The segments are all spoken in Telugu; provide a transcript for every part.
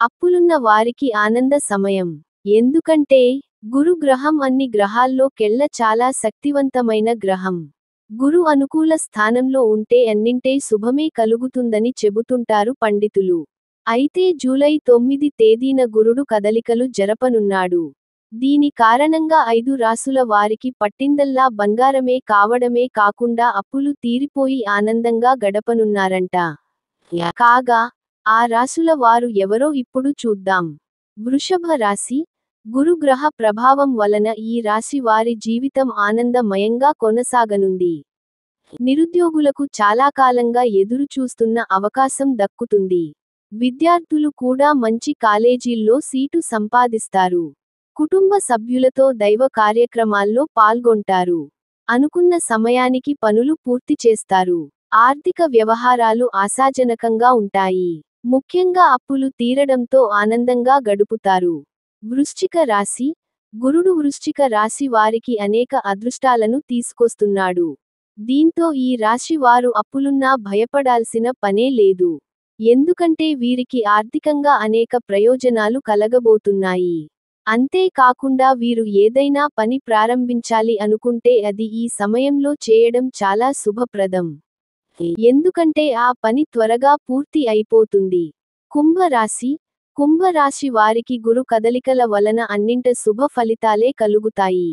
అప్పులున్న వారికి ఆనంద సమయం. ఎందుకంటే గురు గ్రహం అన్ని గ్రహాల్లో కెల్ల చాలా శక్తివంతమైన గ్రహం. గురు అనుకూల స్థానంలో ఉంటే అన్నింటే శుభమే కలుగుతుందని చెబుతుంటారు పండితులు. అయితే జూలై 9 తేదీన గురుడు కదలికలు జరపనున్నాడు. దీని కారణంగా 5 రాసుల వారికి పట్టిందల్లా బంగారమే కావడమే కాకుండా అప్పులు తీరిపోయి ఆనందంగా గడపనున్నారంట. కాగా ఆ రాసుల వారు ఎవరో ఇప్పుడు చూద్దాం. వృషభ రాశి. గురు గ్రహ ప్రభావం వలన ఈ రాశి వారి జీవితం ఆనందమయంగా కొనసాగనుంది. నిరుద్యోగులకు చాలా కాలంగా ఎదురు చూస్తున్న అవకాశం దక్కుతుంది. విద్యార్థులు కూడా మంచి కాలేజీల్లో సీటు సంపాదిస్తారు. కుటుంబ సభ్యులతో దైవ కార్యక్రమాల్లో పాల్గొంటారు. అనుకున్న సమయానికి పనులు పూర్తి చేస్తారు. ఆర్థిక వ్యవహారాలు ఆశాజనకంగా ఉంటాయి. ముఖ్యంగా అప్పులు తీరడంతో ఆనందంగా గడుపుతారు. వృశ్చిక రాశి. గురుడు వృశ్చిక రాశి వారికి అనేక అదృష్టాలను తీసుకొస్తున్నాడు. దీంతో ఈ రాశి వారు అప్పులున్నా భయపడాల్సిన పనే లేదు. ఎందుకంటే వీరికి ఆర్థికంగా అనేక ప్రయోజనాలు కలగబోతున్నాయి. అంతేకాకుండా వీరు ఏదైనా పని ప్రారంభించాలి అనుకుంటే అది ఈ సమయంలో చేయడం చాలా శుభప్రదం. ఎందుకంటే ఆ పని త్వరగా పూర్తి అయిపోతుంది. కుంభరాశి. కుంభరాశి వారికి గురు కదలికల వలన అన్నింట శుభ ఫలితాలే కలుగుతాయి.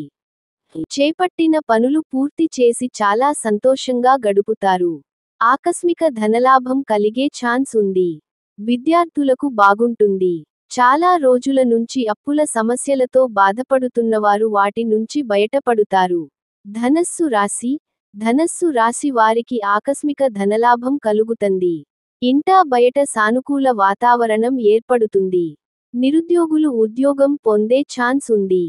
చేపట్టిన పనులు పూర్తి చేసి చాలా సంతోషంగా గడుపుతారు. ఆకస్మిక ధనలాభం కలిగే ఛాన్స్ ఉంది. విద్యార్థులకు బాగుంటుంది. చాలా రోజుల నుంచి అప్పుల సమస్యలతో బాధపడుతున్నవారు వాటి నుంచి బయటపడుతారు. ధనస్సు రాశి. ధనస్సు రాశి వారికి ఆకస్మిక ధనలాభం కలుగుతుంది. ఇంటా బయట సానుకూల వాతావరణం ఏర్పడుతుంది. నిరుద్యోగులు ఉద్యోగం పొందే ఛాన్స్ ఉంది.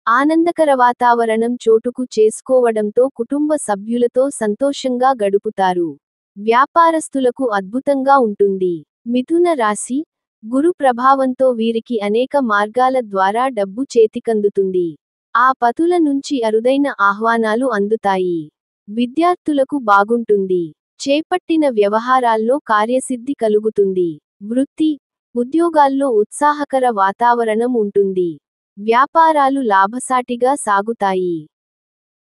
ఆనందకర వాతావరణం చోటుకు చేసుకోవడంతో కుటుంబ సభ్యులతో సంతోషంగా గడుపుతారు. వ్యాపారస్తులకు అద్భుతంగా ఉంటుంది. మిథున రాశి. గురు ప్రభావంతో వీరికి అనేక మార్గాల ద్వారా డబ్బు చేతికందుతుంది. ఆ పతుల నుంచి అరుదైన ఆహ్వానాలు అందుతాయి. విద్యార్థులకు బాగుంటుంది. చేపట్టిన వ్యవహారాల్లో కార్యసిద్ధి కలుగుతుంది. వృత్తి, ఉద్యోగాల్లో ఉత్సాహకర వాతావరణం ఉంటుంది. వ్యాపారాలు లాభసాటిగా సాగుతాయి.